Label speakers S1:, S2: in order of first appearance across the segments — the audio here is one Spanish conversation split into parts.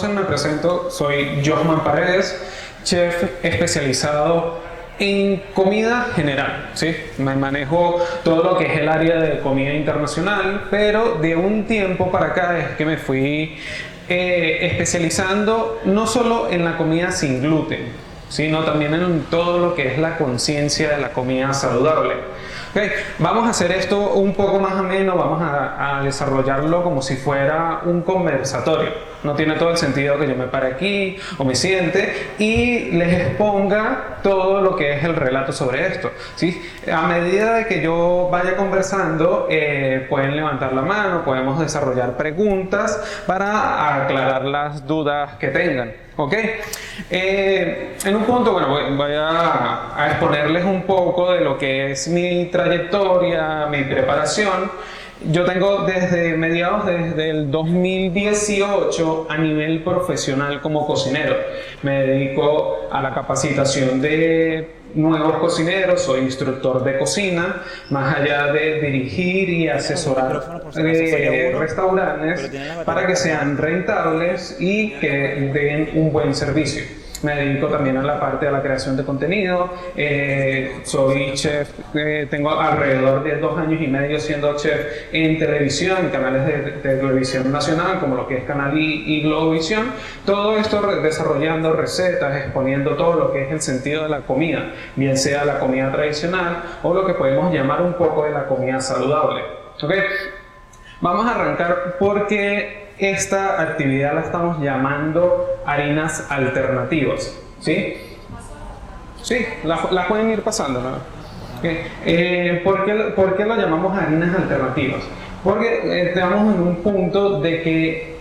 S1: conocen, me presento, soy Johan Paredes, chef especializado en comida general, ¿sí? Me manejo todo lo que es el área de comida internacional, pero de un tiempo para acá es que me fui especializando no solo en la comida sin gluten, sino también en todo lo que es la conciencia de la comida saludable. Okay, vamos a hacer esto un poco más ameno, vamos a desarrollarlo como si fuera un conversatorio. No tiene todo el sentido que yo me pare aquí o me siente y les exponga todo lo que es el relato sobre esto, ¿sí? A medida de que yo vaya conversando, pueden levantar la mano, podemos desarrollar preguntas para aclarar las dudas que tengan. ¿Ok? En un punto, bueno, voy a exponerles un poco de lo que es mi trayectoria, mi preparación. Yo tengo desde el 2018 a nivel profesional como cocinero. Me dedico a la capacitación de nuevos cocineros, soy instructor de cocina, más allá de dirigir y asesorar restaurantes para que sean rentables y que den un buen servicio. Me dedico también a la parte de la creación de contenido, soy chef, tengo alrededor de 2 años y medio siendo chef en televisión, en canales de televisión nacional como lo que es Canal I y Globovisión, todo esto desarrollando recetas, exponiendo todo lo que es el sentido de la comida, bien sea la comida tradicional o lo que podemos llamar un poco de la comida saludable. ¿Okay? Vamos a arrancar porque esta actividad la estamos llamando harinas alternativas, ¿sí? Sí, la pueden ir pasando, ¿no? Okay. ¿Por qué lo llamamos harinas alternativas? Porque estamos en un punto de que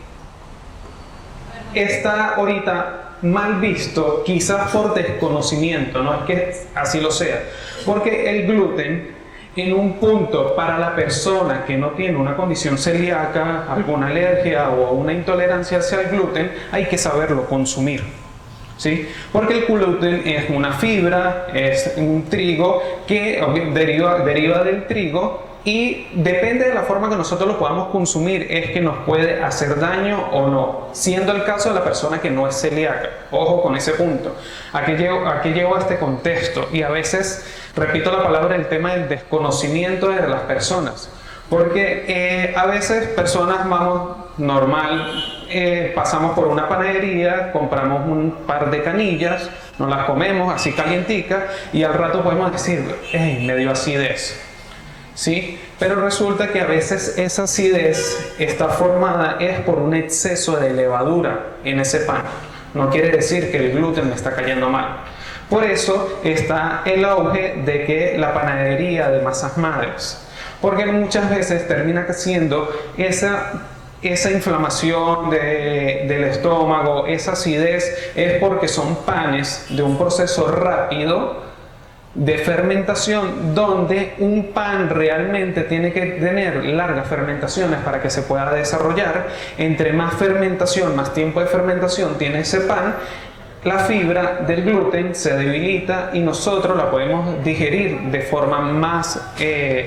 S1: está ahorita mal visto, quizás por desconocimiento, no es que así lo sea, porque el gluten, en un punto, para la persona que no tiene una condición celíaca, alguna alergia o una intolerancia hacia el gluten, hay que saberlo consumir, ¿sí? Porque el gluten es una fibra, es un trigo que deriva del trigo y depende de la forma que nosotros lo podamos consumir es que nos puede hacer daño o no, siendo el caso de la persona que no es celíaca. Ojo con ese punto. ¿A qué llego a este contexto? Y a veces, repito la palabra, el tema del desconocimiento de las personas. Porque a veces personas vamos normal, pasamos por una panadería, compramos un par de canillas, nos las comemos así calienticas y al rato podemos decir, hey, me dio acidez. ¿Sí? Pero resulta que a veces esa acidez está formada es por un exceso de levadura en ese pan. No quiere decir que el gluten me está cayendo mal. Por eso está el auge de que la panadería de masas madres, porque muchas veces termina siendo esa inflamación del estómago, esa acidez, es porque son panes de un proceso rápido de fermentación, donde un pan realmente tiene que tener largas fermentaciones para que se pueda desarrollar. Entre más fermentación, más tiempo de fermentación tiene ese pan, la fibra del gluten se debilita y nosotros la podemos digerir de forma más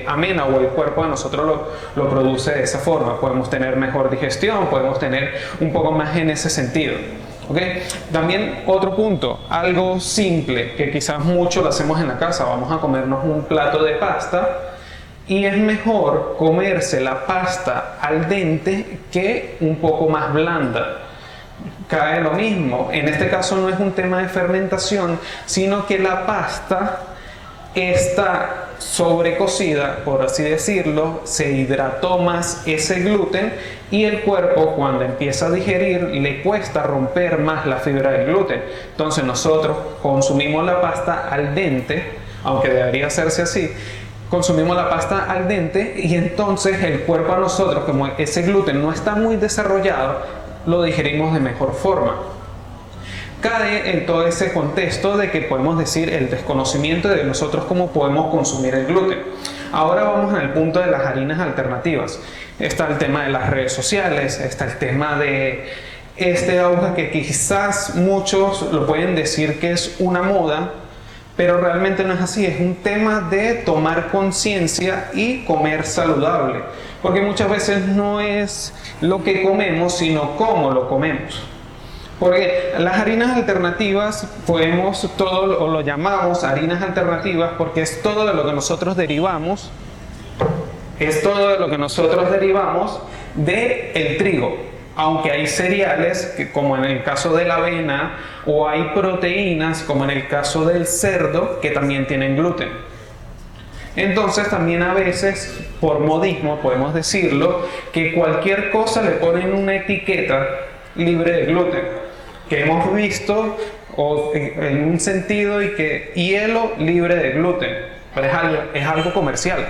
S1: amena, o el cuerpo de nosotros lo produce de esa forma. Podemos tener mejor digestión, podemos tener un poco más en ese sentido. ¿Okay? También otro punto, algo simple que quizás mucho lo hacemos en la casa, vamos a comernos un plato de pasta y es mejor comerse la pasta al dente que un poco más blanda. Cae lo mismo, en este caso no es un tema de fermentación, sino que la pasta está sobrecocida, por así decirlo, se hidrató más ese gluten y el cuerpo cuando empieza a digerir le cuesta romper más la fibra del gluten. Entonces nosotros consumimos la pasta al dente, aunque debería hacerse así, consumimos la pasta al dente y entonces el cuerpo a nosotros, como ese gluten no está muy desarrollado, lo digerimos de mejor forma. Cae en todo ese contexto de que podemos decir el desconocimiento de nosotros cómo podemos consumir el gluten. Ahora vamos al punto de las harinas alternativas. Está el tema de las redes sociales, está el tema de este auge que quizás muchos lo pueden decir que es una moda, pero realmente no es así. Es un tema de tomar conciencia y comer saludable, porque muchas veces no es lo que comemos, sino cómo lo comemos. Porque las harinas alternativas podemos todo, o lo llamamos harinas alternativas, porque es todo de lo que nosotros derivamos, del trigo. Aunque hay cereales, que, como en el caso de la avena, o hay proteínas, como en el caso del cerdo, que también tienen gluten. Entonces también a veces, por modismo podemos decirlo, que cualquier cosa le ponen una etiqueta libre de gluten, que hemos visto o en un sentido, y que hielo libre de gluten, pero es algo comercial.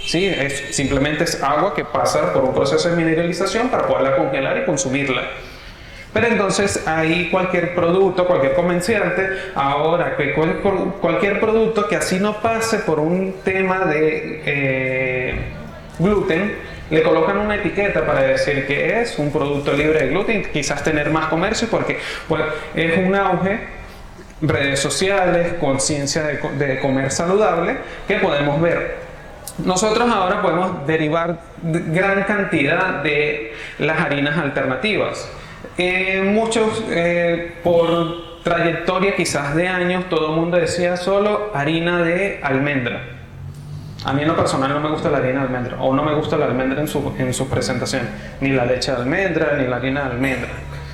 S1: ¿Sí? Simplemente es agua que pasa por un proceso de mineralización para poderla congelar y consumirla. Pero entonces ahí cualquier producto, cualquier comerciante, ahora que cualquier producto que así no pase por un tema de gluten, le colocan una etiqueta para decir que es un producto libre de gluten, quizás tener más comercio, porque pues, es un auge, redes sociales, conciencia de comer saludable, que podemos ver. Nosotros ahora podemos derivar gran cantidad de las harinas alternativas. Muchos, por trayectoria quizás de años, todo el mundo decía solo harina de almendra. A mí en lo personal no me gusta la harina de almendra, o no me gusta la almendra en su presentación, ni la leche de almendra, ni la harina de almendra.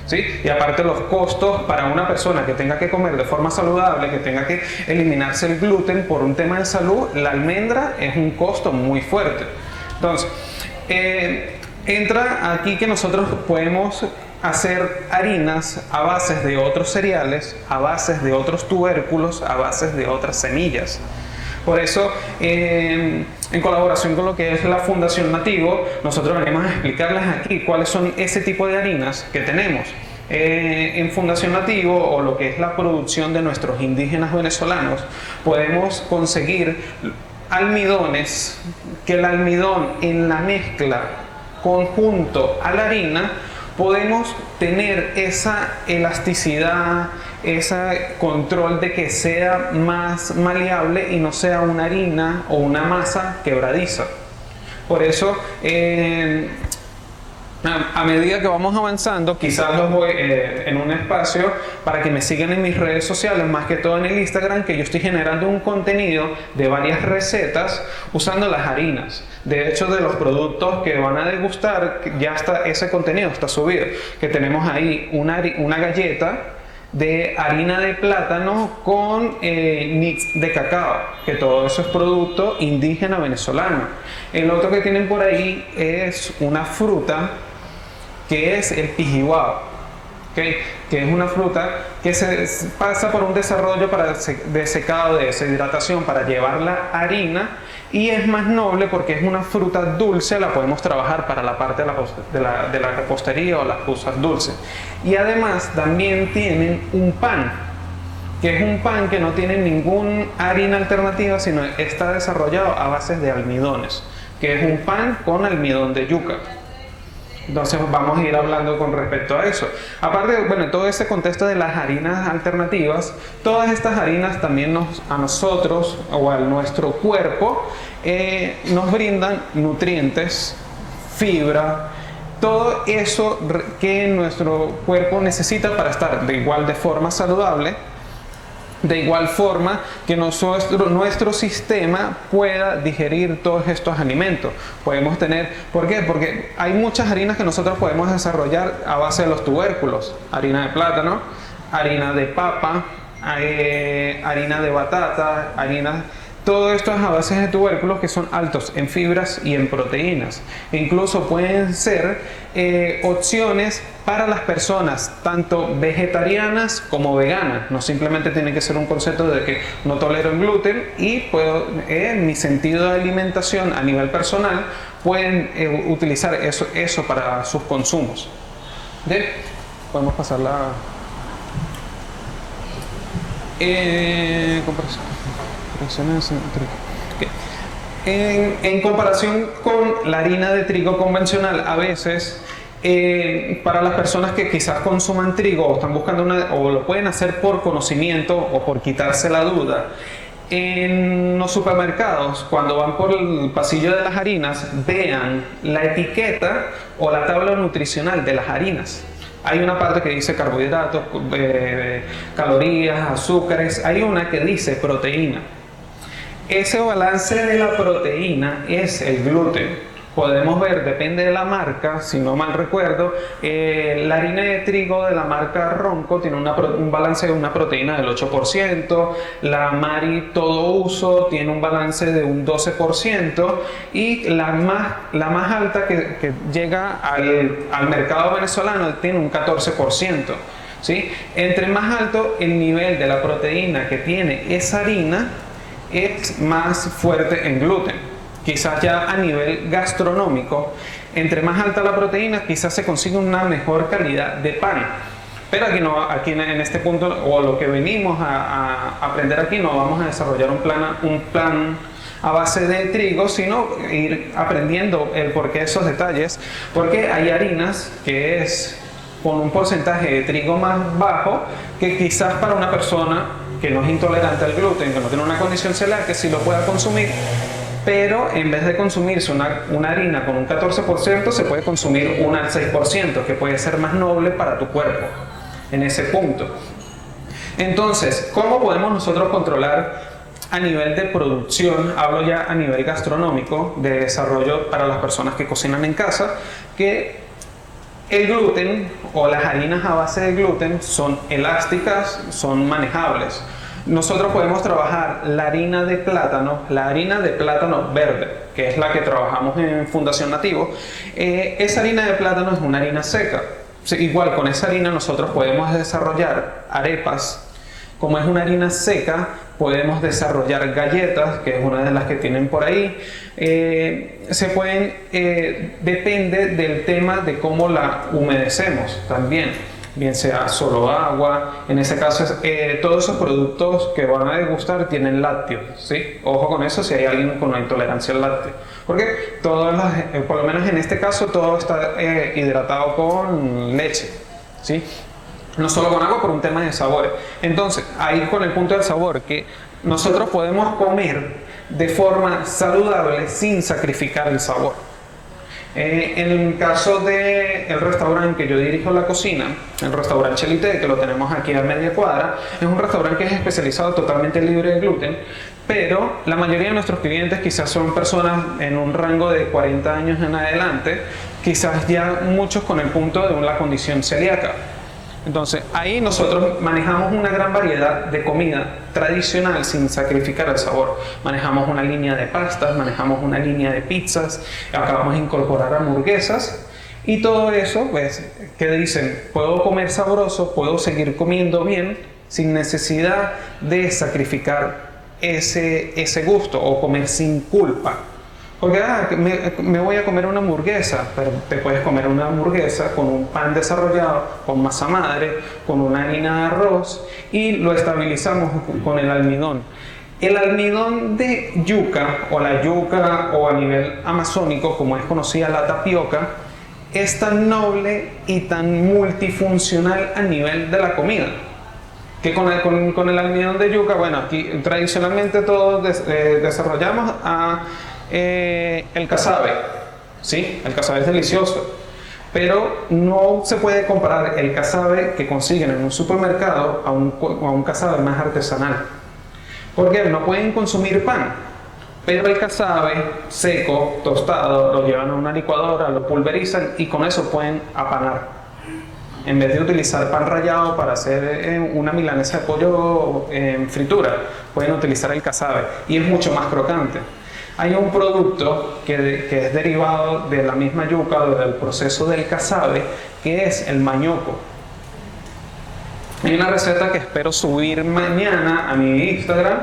S1: ¿Sí? Y aparte los costos para una persona que tenga que comer de forma saludable, que tenga que eliminarse el gluten por un tema de salud, la almendra es un costo muy fuerte. Entonces, entra aquí que nosotros podemos hacer harinas a bases de otros cereales, a bases de otros tubérculos, a bases de otras semillas. Por eso, en colaboración con lo que es la Fundación Nativo, nosotros venimos a explicarles aquí cuáles son ese tipo de harinas que tenemos. En Fundación Nativo, o lo que es la producción de nuestros indígenas venezolanos, podemos conseguir almidones, que el almidón en la mezcla conjunto a la harina, podemos tener esa elasticidad, ese control de que sea más maleable y no sea una harina o una masa quebradiza. Por eso, a medida que vamos avanzando, quizás los voy en un espacio para que me sigan en mis redes sociales, más que todo en el Instagram, que yo estoy generando un contenido de varias recetas usando las harinas. De hecho, de los productos que van a degustar, ya está, ese contenido está subido, que tenemos ahí una galleta de harina de plátano con nix de cacao, que todo eso es producto indígena venezolano. El otro que tienen por ahí es una fruta que es el pijiwao, ¿okay? Que es una fruta que se pasa por un desarrollo de secado, de deshidratación, para llevar la harina, y es más noble porque es una fruta dulce, la podemos trabajar para la parte de la repostería o las cosas dulces. Y además también tienen un pan, que es un pan que no tiene ninguna harina alternativa, sino está desarrollado a base de almidones, que es un pan con almidón de yuca. Entonces vamos a ir hablando con respecto a eso. Aparte, bueno, todo ese contexto de las harinas alternativas, todas estas harinas también a nosotros o a nuestro cuerpo nos brindan nutrientes, fibra, todo eso que nuestro cuerpo necesita para estar de forma saludable, de igual forma que nuestro sistema pueda digerir todos estos alimentos. Podemos tener, ¿por qué? Porque hay muchas harinas que nosotros podemos desarrollar a base de los tubérculos: harina de plátano, harina de papa, harina de batata, todo esto es a base de tubérculos que son altos en fibras y en proteínas. E incluso pueden ser opciones para las personas tanto vegetarianas como veganas. No simplemente tiene que ser un concepto de que no tolero el gluten y puedo, en mi sentido de alimentación a nivel personal, pueden utilizar eso para sus consumos. ¿Bien? Podemos pasar la comparación. En comparación con la harina de trigo convencional, a veces para las personas que quizás consuman trigo o están buscando o lo pueden hacer por conocimiento o por quitarse la duda, en los supermercados, cuando van por el pasillo de las harinas, vean la etiqueta o la tabla nutricional de las harinas. Hay una parte que dice carbohidratos, calorías, azúcares, hay una que dice proteína. Ese balance de la proteína es el gluten. Podemos ver, depende de la marca, si no mal recuerdo, la harina de trigo de la marca Ronco tiene un balance de una proteína del 8%, la Mari Todo Uso tiene un balance de un 12% y la más alta que llega al mercado venezolano tiene un 14%. ¿Sí? Entre más alto el nivel de la proteína que tiene esa harina, es más fuerte en gluten. Quizás ya a nivel gastronómico, entre más alta la proteína, quizás se consigue una mejor calidad de pan. Pero aquí en este punto, o lo que venimos a aprender aquí, no vamos a desarrollar un plan a base de trigo, sino ir aprendiendo el porqué de esos detalles, porque hay harinas que es con un porcentaje de trigo más bajo, que quizás para una persona que no es intolerante al gluten, que no tiene una condición celíaca, que sí lo pueda consumir, pero en vez de consumirse una harina con un 14%, se puede consumir una al 6%, que puede ser más noble para tu cuerpo en ese punto. Entonces, ¿cómo podemos nosotros controlar a nivel de producción? Hablo ya a nivel gastronómico, de desarrollo para las personas que cocinan en casa, que el gluten o las harinas a base de gluten son elásticas, son manejables. Nosotros podemos trabajar la harina de plátano verde, que es la que trabajamos en Fundación Nativo. Esa harina de plátano es una harina seca. Igual con esa harina nosotros podemos desarrollar arepas. Como es una harina seca, podemos desarrollar galletas, que es una de las que tienen por ahí. Depende del tema de cómo la humedecemos también. Bien sea solo agua, en ese caso todos esos productos que van a degustar tienen lácteos, ¿sí? Ojo con eso si hay alguien con una intolerancia al lácteo, porque por lo menos en este caso todo está hidratado con leche, ¿sí? No solo con agua por un tema de sabores. Entonces, ahí con el punto del sabor, que nosotros podemos comer de forma saludable sin sacrificar el sabor. En el caso del restaurante que yo dirijo la cocina, el restaurante Chelite, que lo tenemos aquí a media cuadra, es un restaurante que es especializado totalmente libre de gluten, pero la mayoría de nuestros clientes quizás son personas en un rango de 40 años en adelante, quizás ya muchos con el punto de la condición celíaca. Entonces, ahí nosotros manejamos una gran variedad de comida tradicional sin sacrificar el sabor. Manejamos una línea de pastas, manejamos una línea de pizzas, acabamos de incorporar hamburguesas y todo eso, pues, que dicen, puedo comer sabroso, puedo seguir comiendo bien sin necesidad de sacrificar ese gusto o comer sin culpa. Porque me voy a comer una hamburguesa, pero te puedes comer una hamburguesa con un pan desarrollado, con masa madre, con una harina de arroz y lo estabilizamos con el almidón. El almidón de yuca o la yuca o a nivel amazónico, como es conocida la tapioca, es tan noble y tan multifuncional a nivel de la comida. Que con el almidón de yuca, bueno, aquí tradicionalmente todos desarrollamos el casabe, ¿sí? El casabe es delicioso, pero no se puede comparar el casabe que consiguen en un supermercado a un casabe más artesanal, porque no pueden consumir pan, pero el casabe seco, tostado, lo llevan a una licuadora, lo pulverizan y con eso pueden apanar. En vez de utilizar pan rallado para hacer una milanesa de pollo en fritura, pueden utilizar el casabe y es mucho más crocante. Hay un producto que es derivado de la misma yuca o del proceso del casabe, que es el mañoco. Hay una receta que espero subir mañana a mi Instagram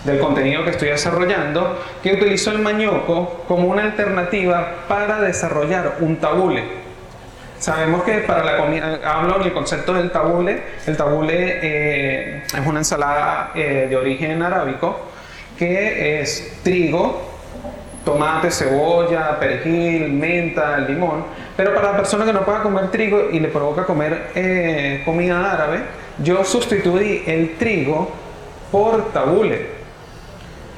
S1: del contenido que estoy desarrollando, que utilizo el mañoco como una alternativa para desarrollar un tabule. Sabemos que para la comida, hablo del concepto del tabule. El tabule es una ensalada de origen arábico, que es trigo, tomate, cebolla, perejil, menta, limón, pero para la persona que no pueda comer trigo y le provoca comer comida árabe, yo sustituí el trigo por tabule.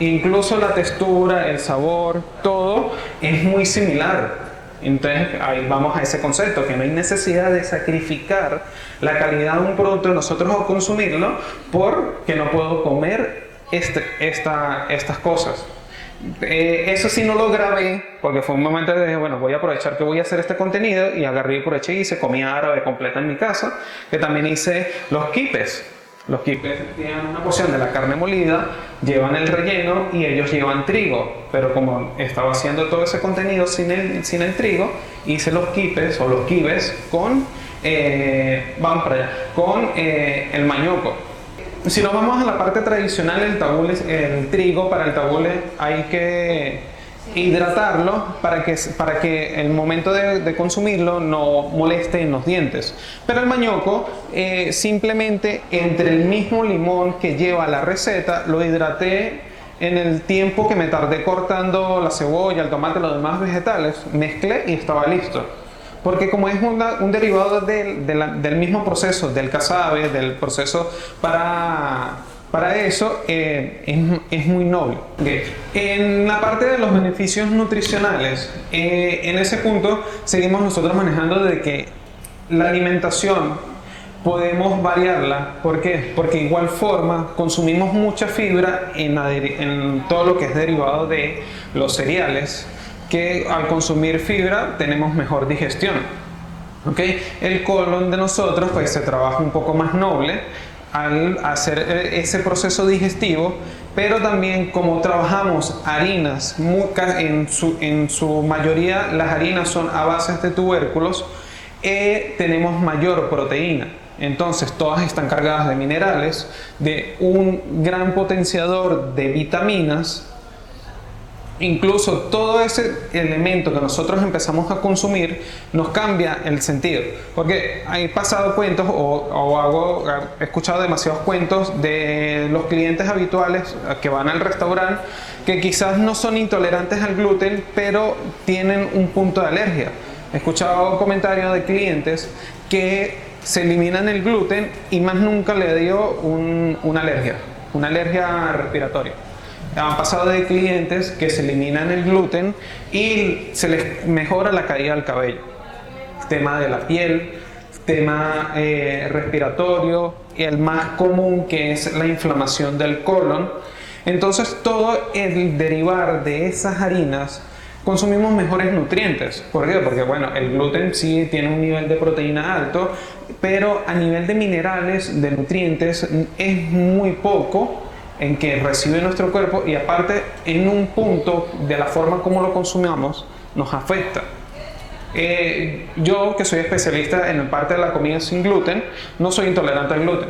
S1: Incluso la textura, el sabor, todo es muy similar. Entonces ahí vamos a ese concepto, que no hay necesidad de sacrificar la calidad de un producto de nosotros o consumirlo porque no puedo comer estas cosas. Eso sí no lo grabé porque fue un momento de, bueno, voy a aprovechar que voy a hacer este contenido, y agarré y aproveché y hice comida árabe completa en mi casa, que también hice los quipes. Los quipes tienen una porción de la carne molida, llevan el relleno y ellos llevan trigo, pero como estaba haciendo todo ese contenido sin el trigo, hice los quipes o los quibes con, vamos para allá, con el mañoco. Si nos vamos a la parte tradicional, el trigo para el tabule hay que hidratarlo para que el momento de consumirlo no moleste en los dientes. Pero el mañoco, simplemente entre el mismo limón que lleva la receta, lo hidraté en el tiempo que me tardé cortando la cebolla, el tomate y los demás vegetales, mezclé y estaba listo. Porque como es un derivado del mismo proceso, del casabe, del proceso para eso, es muy noble. Okay. En la parte de los beneficios nutricionales, en ese punto seguimos nosotros manejando de que la alimentación podemos variarla. ¿Por qué? Porque de igual forma consumimos mucha fibra en todo lo que es derivado de los cereales, que al consumir fibra tenemos mejor digestión. ¿Okay? El colon de nosotros pues se trabaja un poco más noble al hacer ese proceso digestivo, pero también como trabajamos harinas, en su mayoría las harinas son a base de tubérculos, tenemos mayor proteína. Entonces todas están cargadas de minerales, de un gran potenciador de vitaminas. Incluso todo ese elemento que nosotros empezamos a consumir nos cambia el sentido. Porque he pasado cuentos he escuchado demasiados cuentos de los clientes habituales que van al restaurante que quizás no son intolerantes al gluten, pero tienen un punto de alergia. He escuchado comentarios de clientes que se eliminan el gluten y más nunca le dio una alergia respiratoria. Han pasado de clientes que se eliminan el gluten y se les mejora la caída del cabello, tema de la piel, tema respiratorio, y el más común, que es la inflamación del colon. Entonces todo el derivar de esas harinas consumimos mejores nutrientes. ¿Por qué? Porque bueno, el gluten sí tiene un nivel de proteína alto, pero a nivel de minerales, de nutrientes, es muy poco en que recibe nuestro cuerpo, y aparte en un punto de la forma como lo consumamos nos afecta. Yo, que soy especialista en la parte de la comida sin gluten, no soy intolerante al gluten.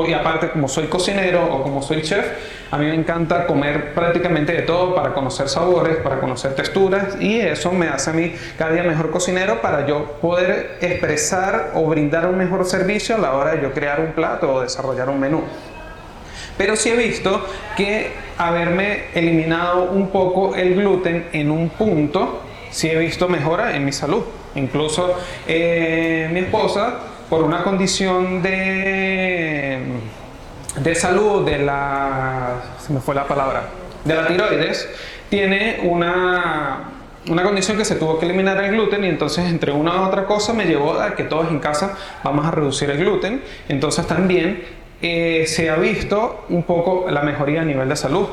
S1: Y aparte, como soy cocinero o como soy chef, a mí me encanta comer prácticamente de todo para conocer sabores, para conocer texturas, y eso me hace a mí cada día mejor cocinero para yo poder expresar o brindar un mejor servicio a la hora de yo crear un plato o desarrollar un menú. Pero sí he visto que haberme eliminado un poco el gluten en un punto, sí he visto mejora en mi salud. Incluso mi esposa, por una condición de salud se me fue la palabra, de la tiroides, tiene una condición que se tuvo que eliminar el gluten, y entonces entre una u otra cosa me llevó a que todos en casa vamos a reducir el gluten. Entonces también se ha visto un poco la mejoría a nivel de salud.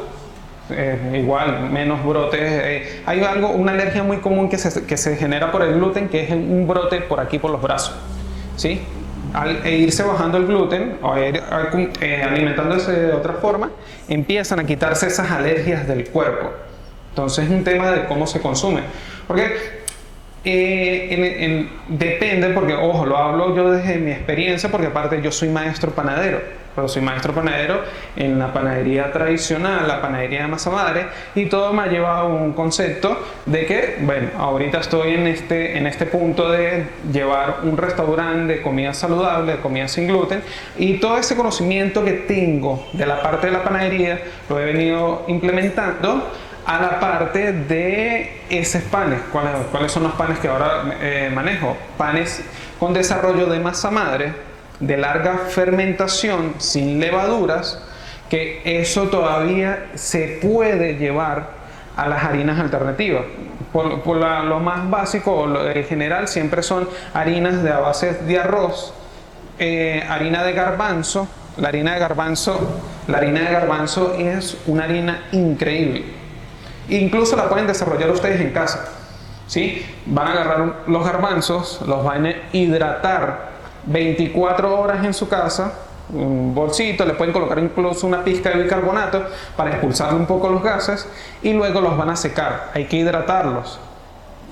S1: Igual, menos brotes. Hay una alergia muy común que se genera por el gluten, que es un brote por aquí, por los brazos, ¿sí? Al irse bajando el gluten o alimentándose de otra forma, empiezan a quitarse esas alergias del cuerpo. Entonces es un tema de cómo se consume. Porque depende, porque ojo, lo hablo yo desde mi experiencia, porque aparte yo soy maestro panadero, pero soy maestro panadero en la panadería tradicional, la panadería de masa madre, y todo me ha llevado a un concepto de que, bueno, ahorita estoy en este punto de llevar un restaurante de comida saludable, de comida sin gluten, y todo ese conocimiento que tengo de la parte de la panadería lo he venido implementando a la parte de esos panes. ¿Cuáles son los panes que ahora manejo? Panes con desarrollo de masa madre, de larga fermentación, sin levaduras, que eso todavía se puede llevar a las harinas alternativas. Lo más básico o lo general siempre son harinas de a base de arroz, harina de garbanzo. La harina de garbanzo es una harina increíble. Incluso la pueden desarrollar ustedes en casa. ¿Sí? Van a agarrar los garbanzos, los van a hidratar 24 horas en su casa, un bolsito, le pueden colocar incluso una pizca de bicarbonato para expulsar un poco los gases y luego los van a secar. Hay que hidratarlos,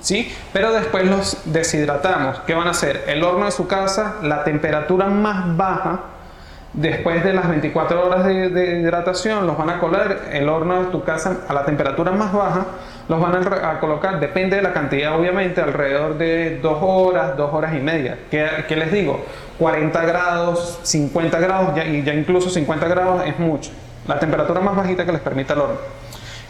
S1: ¿sí? Pero después los deshidratamos. ¿Qué van a hacer? El horno de su casa, la temperatura más baja, después de las 24 horas de hidratación, los van a colar el horno de tu casa a la temperatura más baja, los van a colocar, depende de la cantidad obviamente, alrededor de 2 horas, 2 horas y media. ¿Qué les digo? 40 grados, 50 grados, y ya incluso 50 grados es mucho. La temperatura más bajita que les permita el horno.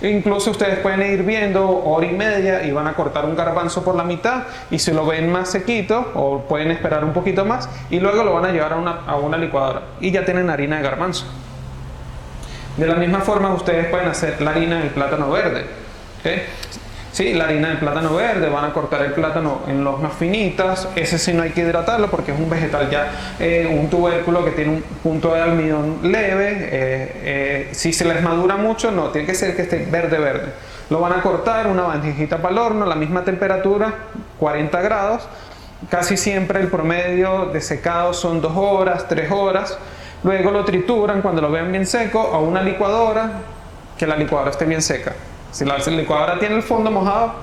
S1: Incluso ustedes pueden ir viendo hora y media y van a cortar un garbanzo por la mitad y si lo ven más sequito o pueden esperar un poquito más y luego lo van a llevar a una licuadora y ya tienen harina de garbanzo. De la misma forma ustedes pueden hacer la harina del plátano verde. ¿Okay? Sí, la harina del plátano verde, van a cortar el plátano en lonjas finitas. Ese sí no hay que hidratarlo porque es un vegetal ya, un tubérculo que tiene un punto de almidón leve. Si se les madura mucho, no, tiene que ser que esté verde. Lo van a cortar, una bandejita para el horno, la misma temperatura, 40 grados. Casi siempre el promedio de secado son 2 horas, 3 horas. Luego lo trituran cuando lo vean bien seco a una licuadora, que la licuadora esté bien seca. Si la licuadora tiene el fondo mojado,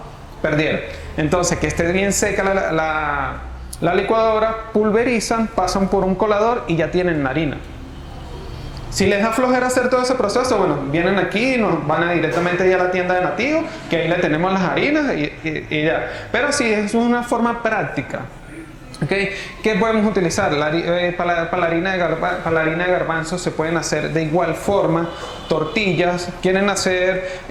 S1: perdieron. Entonces, que esté bien seca la licuadora, pulverizan, pasan por un colador y ya tienen la harina. Si les da flojera hacer todo ese proceso, bueno, vienen aquí, nos van a directamente ya a la tienda de Nativo, que ahí le tenemos las harinas y ya. Pero sí, es una forma práctica. ¿Okay? ¿Qué podemos utilizar? Para la harina de garbanzo se pueden hacer de igual forma tortillas. Quieren hacer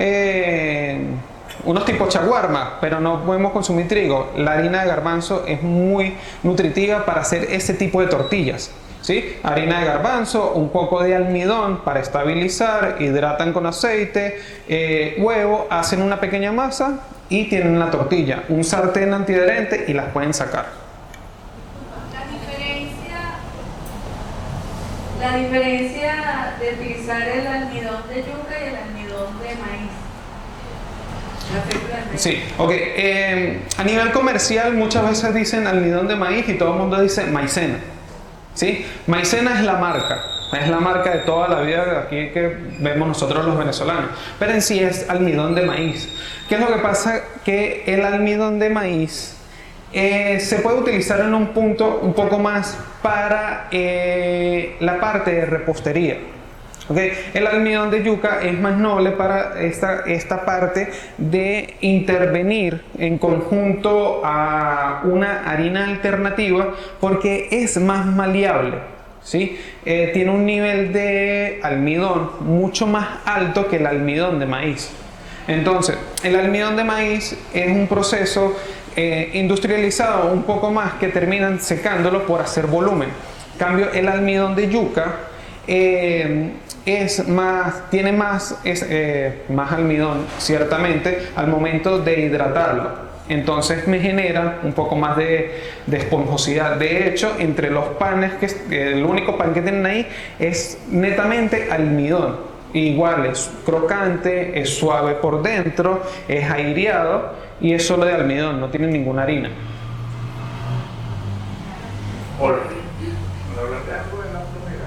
S1: unos tipos chaguarma, pero no podemos consumir trigo. La harina de garbanzo es muy nutritiva para hacer ese tipo de tortillas. ¿Sí? Harina de garbanzo, un poco de almidón para estabilizar, hidratan con aceite, huevo, hacen una pequeña masa y tienen la tortilla, un sartén antiadherente y las pueden sacar.
S2: La diferencia de utilizar el almidón de yuca y el almidón de maíz.
S1: Sí, ok. A nivel comercial muchas veces dicen almidón de maíz y todo el mundo dice maicena. ¿Sí? Maicena es la marca de toda la vida de aquí que vemos nosotros los venezolanos. Pero en sí es almidón de maíz. ¿Qué es lo que pasa? Que el almidón de maíz se puede utilizar en un punto un poco más para la parte de repostería. ¿Okay? El almidón de yuca es más noble para esta parte de intervenir en conjunto a una harina alternativa porque es más maleable. ¿Sí? Tiene un nivel de almidón mucho más alto que el almidón de maíz. Entonces, el almidón de maíz es un proceso industrializado un poco más que terminan secándolo por hacer volumen. En cambio, el almidón de yuca tiene más almidón, ciertamente, al momento de hidratarlo. Entonces me genera un poco más de esponjosidad. De hecho, entre los panes, el único pan que tienen ahí es netamente almidón. Igual es crocante, es suave por dentro, es aireado y es solo de almidón, no tiene ninguna harina.
S3: Hola, cuando hablaste algo de la frontera,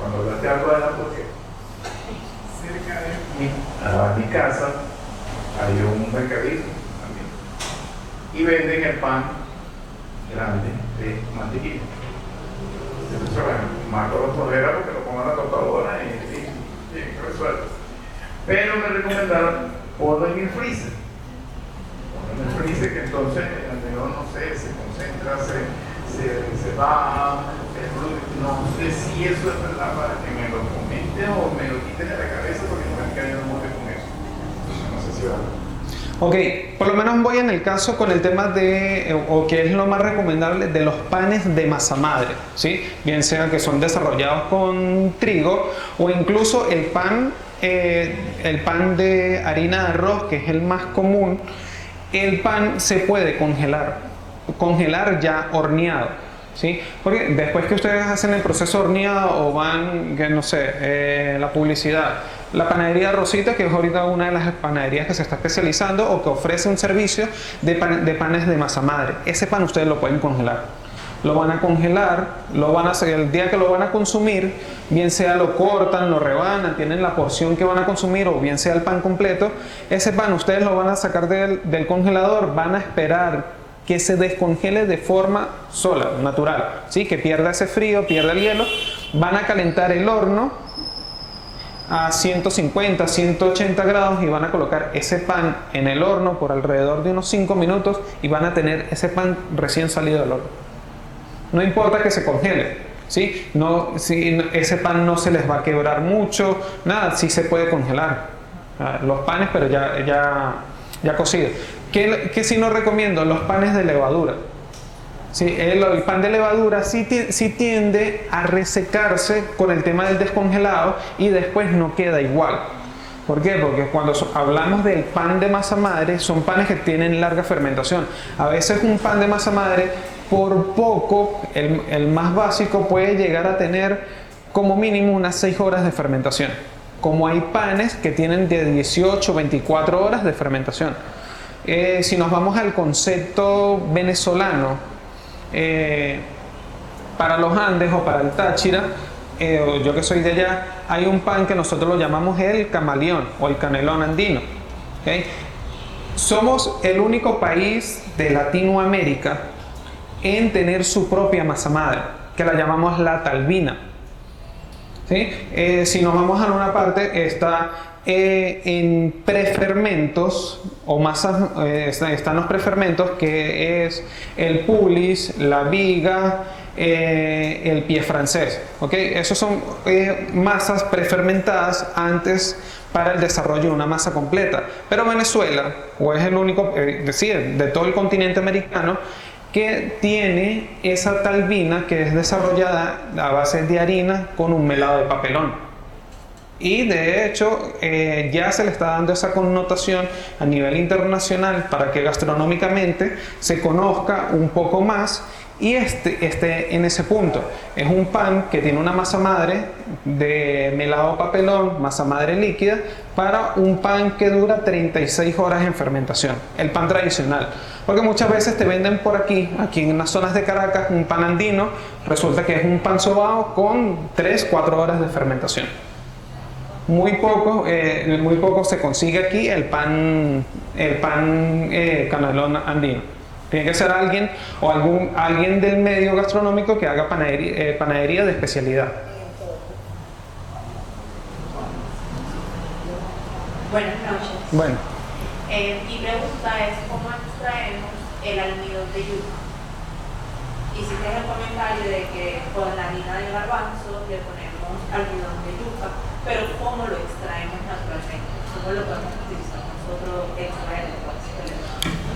S3: cuando hablaste algo de la frontera, cerca de mi casa hay un mercadito también y venden el pan grande de mantequilla. Entonces, bueno, mato la torrera porque lo pongo en la tostadora y resuelto. Pero me recomendaron ponlo en el freezer. Ponlo en el freezer que entonces el almidón, no sé, se concentra, se va, no sé si eso es verdad para que me lo comente o me lo quiten de la cabeza porque no me han caído mucho con eso. No sé si va a ver.
S1: Ok, por lo menos voy en el caso con el tema o que es lo más recomendable de los panes de masa madre, ¿sí? Bien sea que son desarrollados con trigo o incluso el pan el pan de harina de arroz, que es el más común, el pan se puede congelar ya horneado, ¿sí? Porque después que ustedes hacen el proceso horneado o van, que no sé, la publicidad, la panadería Rosita, que es ahorita una de las panaderías que se está especializando o que ofrece un servicio de panes de masa madre, ese pan ustedes lo pueden congelar. Lo van a congelar, lo van a hacer el día que lo van a consumir, bien sea lo cortan, lo rebanan, tienen la porción que van a consumir o bien sea el pan completo. Ese pan ustedes lo van a sacar del congelador, van a esperar que se descongele de forma sola, natural, ¿sí? Que pierda ese frío, pierda el hielo. Van a calentar el horno a 150, 180 grados y van a colocar ese pan en el horno por alrededor de unos 5 minutos y van a tener ese pan recién salido del horno. No importa que se congele, ¿sí? Si ese pan no se les va a quebrar mucho, nada, sí se puede congelar los panes, pero ya cocidos. ¿Qué sí no recomiendo? Los panes de levadura. ¿Sí? El pan de levadura sí tiende a resecarse con el tema del descongelado y después no queda igual. ¿Por qué? Porque cuando hablamos del pan de masa madre, son panes que tienen larga fermentación. A veces un pan de masa madre, por poco, el más básico, puede llegar a tener como mínimo unas 6 horas de fermentación. Como hay panes que tienen de 18 a 24 horas de fermentación. Si nos vamos al concepto venezolano, para los Andes o para el Táchira, yo que soy de allá, hay un pan que nosotros lo llamamos el camaleón o el canelón andino. ¿Okay? Somos el único país de Latinoamérica en tener su propia masa madre, que la llamamos la talbina. ¿Sí? Si nos vamos a una parte, está en prefermentos o masas, están los prefermentos, que es el pulis, la viga, el pie francés. ¿Okay? Esos son masas prefermentadas antes para el desarrollo de una masa completa. Pero Venezuela, o es el único, de todo el continente americano, que tiene esa talbina que es desarrollada a base de harina con un melado de papelón. Y de hecho ya se le está dando esa connotación a nivel internacional para que gastronómicamente se conozca un poco más y esté en ese punto. Es un pan que tiene una masa madre de melado papelón, masa madre líquida, para un pan que dura 36 horas en fermentación, el pan tradicional. Porque muchas veces te venden por aquí en las zonas de Caracas, un pan andino, resulta que es un pan sobao con 3-4 horas de fermentación. Muy poco se consigue aquí el pan canelón andino. Tiene que ser alguien del medio gastronómico que haga panadería de especialidad.
S4: Buenas noches.
S1: Bueno.
S4: Mi pregunta es cómo extraemos el almidón de yuca. Hiciste el comentario de que con la harina de garbanzo le ponemos almidón de yuca, pero ¿cómo lo extraemos naturalmente? ¿Cómo lo podemos utilizar nosotros extraerlo?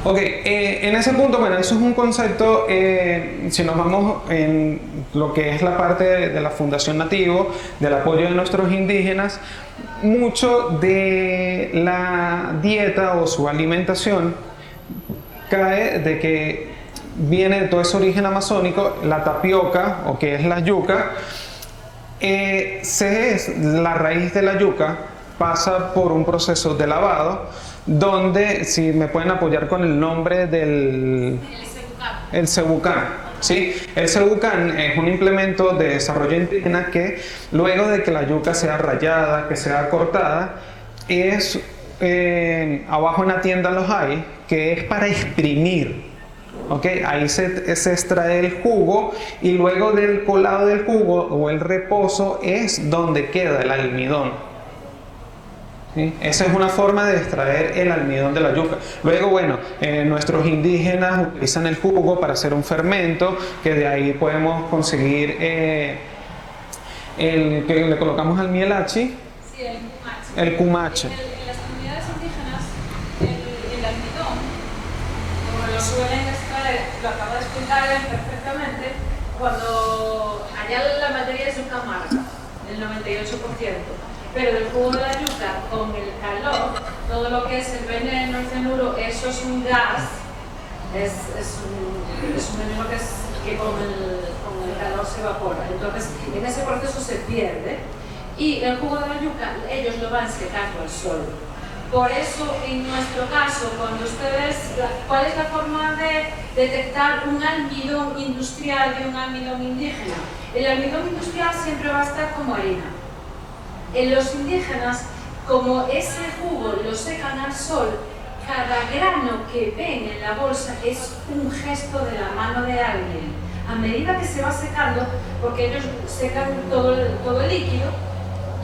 S1: Ok, en ese punto, bueno, eso es un concepto, si nos vamos en lo que es la parte de la Fundación Nativo, del apoyo de nuestros indígenas, mucho de la dieta o su alimentación cae de que viene de todo ese origen amazónico. La tapioca, o que es la yuca, la raíz de la yuca pasa por un proceso de lavado, donde, si me pueden apoyar con el nombre del... El cebucán. ¿Sí? El cebucán es un implemento de desarrollo indígena que, luego de que la yuca sea rallada, que sea cortada, es abajo en la tienda los hay, que es para exprimir. ¿Okay? Ahí se extrae el jugo y luego del colado del jugo o el reposo es donde queda el almidón. ¿Sí? Esa es una forma de extraer el almidón de la yuca. Luego, bueno, nuestros indígenas utilizan el jugo para hacer un fermento, que de ahí podemos conseguir el que le colocamos al mielachi.
S2: Sí, el cumache.
S1: El cumache.
S2: En las comunidades indígenas, el almidón, como lo suelen extraer, lo acaba de explicar él perfectamente, cuando allá la materia es yuca amarga, el 98%. pero del jugo de la yuca con el calor, todo lo que es el veneno, el cianuro, eso es un gas, es un veneno que con el calor se evapora. Entonces, en ese proceso se pierde y el jugo de la yuca ellos lo van secando al sol. Por eso, en nuestro caso, cuando ustedes, ¿cuál es la forma de detectar un almidón industrial de un almidón indígena? El almidón industrial siempre va a estar como harina. En los indígenas, como ese jugo lo secan al sol, cada grano que ven en la bolsa es un gesto de la mano de alguien. A medida que se va secando, porque ellos secan todo el líquido,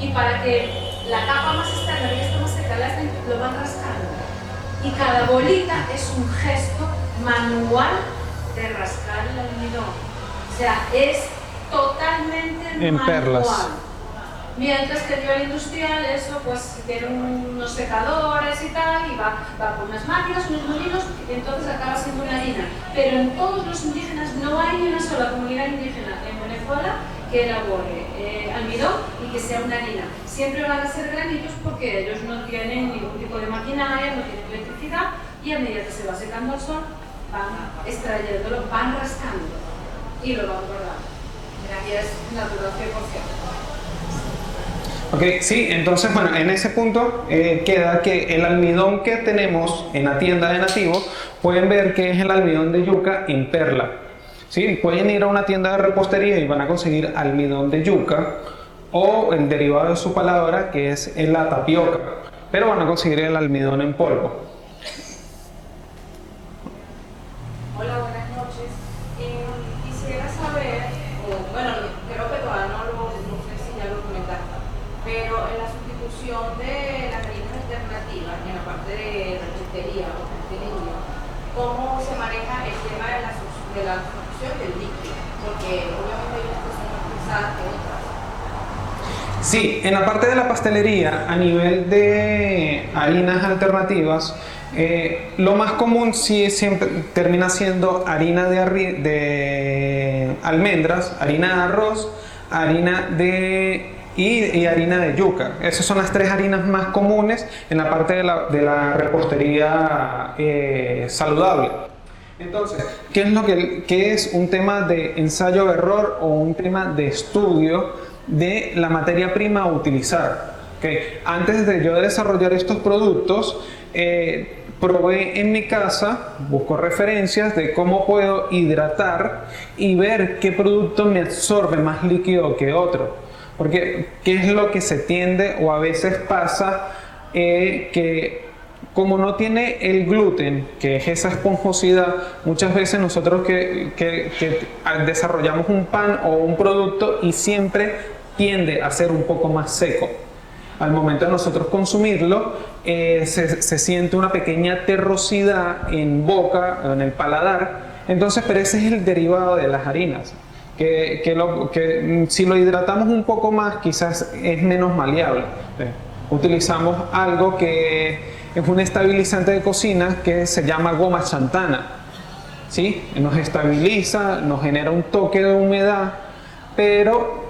S2: y para que la capa más externa y esta más seca lo van rascando. Y cada bolita es un gesto manual de rascar el almidón. O sea, es totalmente
S1: en
S2: manual.
S1: perlas.
S2: Mientras que a nivel industrial, eso pues tiene unos secadores y tal, y va con unas máquinas, unos molinos, y entonces acaba siendo una harina. Pero en todos los indígenas no hay ni una sola comunidad indígena en Venezuela que elabore almidón y que sea una harina. Siempre van a ser granillos porque ellos no tienen ningún tipo de maquinaria, no tienen electricidad, y a medida que se va secando al sol, van extrayéndolo, van rascando y lo van guardando. Y es natural 100%.
S1: Ok, sí, entonces bueno, en ese punto queda que el almidón que tenemos en la tienda de Nativo, pueden ver que es el almidón de yuca en perla. ¿Sí? Pueden ir a una tienda de repostería y van a conseguir almidón de yuca o el derivado de su palabra, que es la tapioca, pero van a conseguir el almidón en polvo.
S4: Hola, buenas noches. Quisiera saber, bueno, creo que todavía no sé si ya lo comentaste, pero en la sustitución de las harinas alternativas, en la parte de repostería o pastelería, ¿cómo se maneja el tema de la sustitución del líquido? Porque obviamente hay unas que son más pesadas que otras.
S1: Sí, en la parte de la pastelería, a nivel de harinas alternativas, lo más común sí siempre termina siendo harina de almendras, harina de arroz, harina y harina de yuca. Esas son las tres harinas más comunes en la parte de la repostería saludable. Entonces, ¿qué es un tema de ensayo-error o un tema de estudio de la materia prima a utilizar? ¿Okay? Antes de yo desarrollar estos productos, probé en mi casa, busco referencias de cómo puedo hidratar y ver qué producto me absorbe más líquido que otro. Porque, ¿qué es lo que se tiende o a veces pasa? Que como no tiene el gluten, que es esa esponjosidad, muchas veces nosotros que desarrollamos un pan o un producto y siempre tiende a ser un poco más seco. Al momento de nosotros consumirlo, se siente una pequeña terrosidad en boca, en el paladar. Entonces, pero ese es el derivado de las harinas. Que si lo hidratamos un poco más, quizás es menos maleable. Utilizamos algo que es un estabilizante de cocina que se llama goma xantana. ¿Sí? Nos estabiliza, nos genera un toque de humedad, pero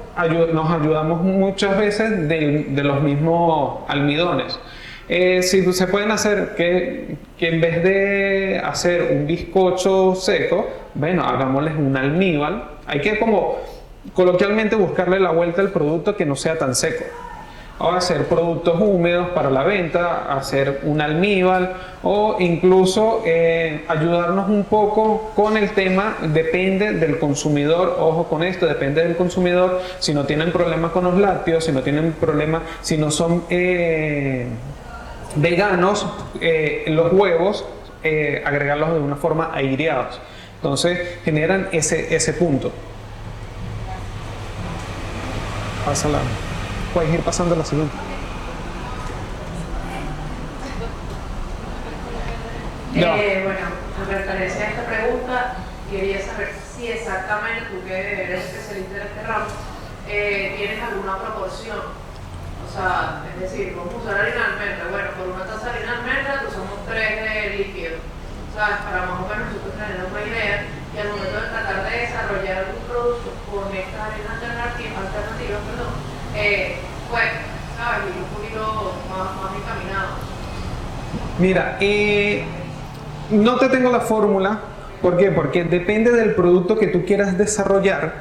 S1: nos ayudamos muchas veces de los mismos almidones. Si se pueden hacer que en vez de hacer un bizcocho seco, bueno, hagámosles un almíbar. Hay que como coloquialmente buscarle la vuelta al producto que no sea tan seco. O hacer productos húmedos para la venta, hacer un almíbar o incluso ayudarnos un poco con el tema, depende del consumidor, ojo con esto, depende del consumidor, si no tienen problemas con los lácteos, si no tienen problemas, si no son veganos, los huevos, agregarlos de una forma aireados. Entonces generan ese punto. Pásala. Puedes ir pasando a la siguiente.
S4: Bueno, en referencia a esta pregunta, quería saber si exactamente tú, que eres especialista en este ramo, tienes alguna proporción. O sea, es decir, vamos a usar harina de almendra. Bueno, por una taza de harina de almendra usamos 3 de líquido. O sea, para más o menos nosotros tener una idea y al momento de tratar de desarrollar algún producto con estas harinas alternativas, pues, ¿sabes?
S1: Mira, no te tengo la fórmula. ¿Por qué? Porque depende del producto que tú quieras desarrollar,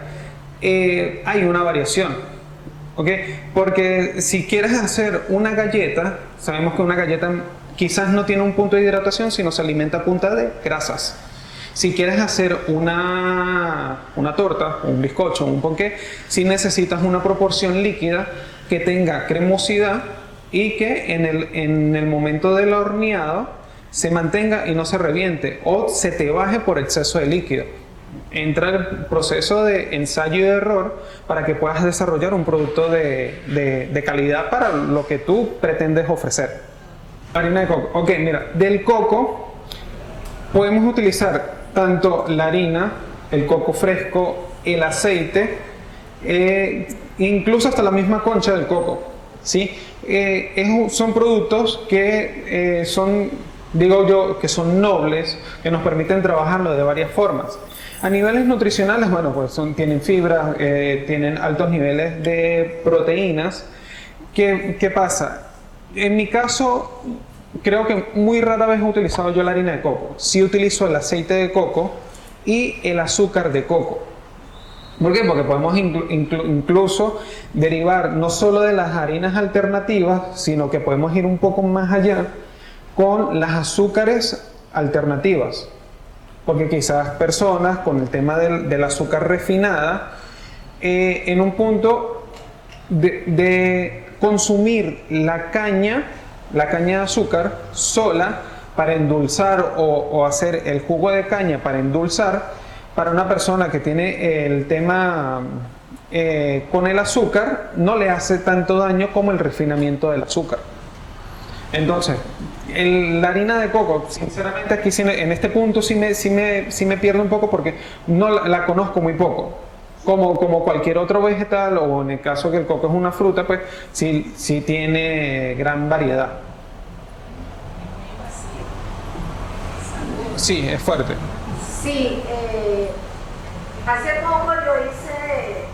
S1: hay una variación. ¿Ok? Porque si quieres hacer una galleta, sabemos que una galleta quizás no tiene un punto de hidratación, sino se alimenta a punta de grasas. Si quieres hacer una torta, un bizcocho, un ponqué, sí necesitas una proporción líquida que tenga cremosidad y que en el momento del horneado se mantenga y no se reviente o se te baje por exceso de líquido. Entra el proceso de ensayo y de error para que puedas desarrollar un producto de calidad para lo que tú pretendes ofrecer. Harina de coco. Ok, mira, del coco podemos utilizar tanto la harina, el coco fresco, el aceite, incluso hasta la misma concha del coco, ¿sí? Son productos que son, digo yo, que son nobles, que nos permiten trabajarlo de varias formas. A niveles nutricionales, bueno, pues tienen fibra, tienen altos niveles de proteínas. ¿Qué pasa? En mi caso, creo que muy rara vez he utilizado yo la harina de coco. Sí utilizo el aceite de coco y el azúcar de coco. ¿Por qué? Porque podemos incluso derivar no solo de las harinas alternativas, sino que podemos ir un poco más allá con las azúcares alternativas. Porque quizás personas con el tema del azúcar refinada, en un punto de consumir la caña de azúcar sola para endulzar o hacer el jugo de caña para endulzar, para una persona que tiene el tema con el azúcar, no le hace tanto daño como el refinamiento del azúcar. Entonces, la harina de coco, sinceramente aquí en este punto sí me pierdo un poco porque no la conozco muy poco. Como cualquier otro vegetal, o en el caso que el coco es una fruta, pues sí tiene gran variedad. Sí, es fuerte.
S5: Sí, hace poco yo hice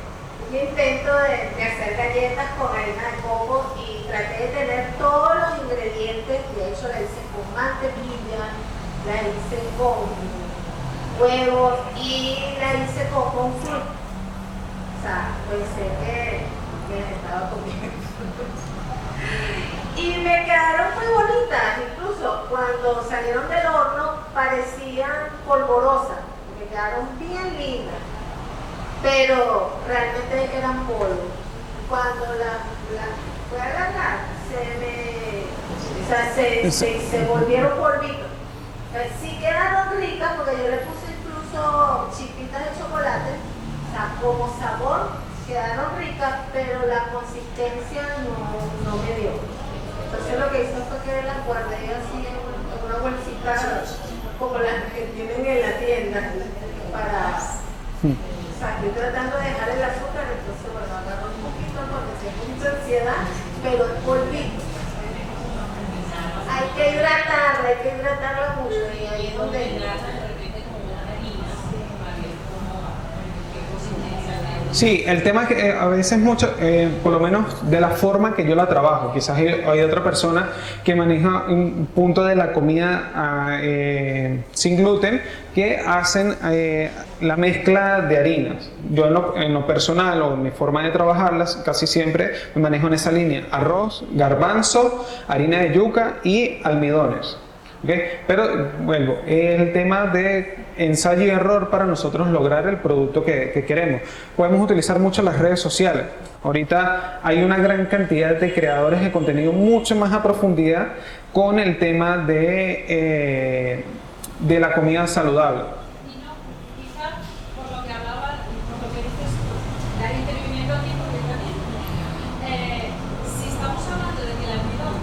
S5: un intento de hacer galletas con harina de coco y traté de tener todos los ingredientes. De hecho la hice con mantequilla, la hice con huevos y la hice con fruta. O sea, pensé que estaba comiendo. Y me quedaron muy bonitas, incluso cuando salieron del horno parecían polvorosas, me quedaron bien lindas, pero realmente eran polvo. Cuando la fui a agarrar, se volvieron polvitos. Sí quedaron ricas porque yo le puse incluso chispitas de chocolate, o sea, como sabor quedaron ricas, pero la consistencia no me dio. Entonces lo que hice fue que las guardé así en una bolsita como las que tienen en la tienda para... O sea, estoy tratando de dejar el azúcar, entonces bueno, agarro un poquito porque tengo mucha ansiedad, pero es polvito. Hay que hidratarla mucho y ahí es donde...
S1: Sí, el tema es que a veces mucho, por lo menos de la forma que yo la trabajo, quizás hay otra persona que maneja un punto de la comida sin gluten, que hacen la mezcla de harinas. Yo en lo personal o en mi forma de trabajarlas casi siempre me manejo en esa línea: arroz, garbanzo, harina de yuca y almidones. ¿Okay? Pero vuelvo, es el tema de ensayo y error para nosotros lograr el producto que queremos. Podemos utilizar mucho las redes sociales. Ahorita hay una gran cantidad de creadores de contenido mucho más a profundidad con el tema de la comida saludable.
S2: Y no, quizás por lo que hablaba, por lo que dices, ya interviniendo aquí, porque también, si estamos hablando de que el almidón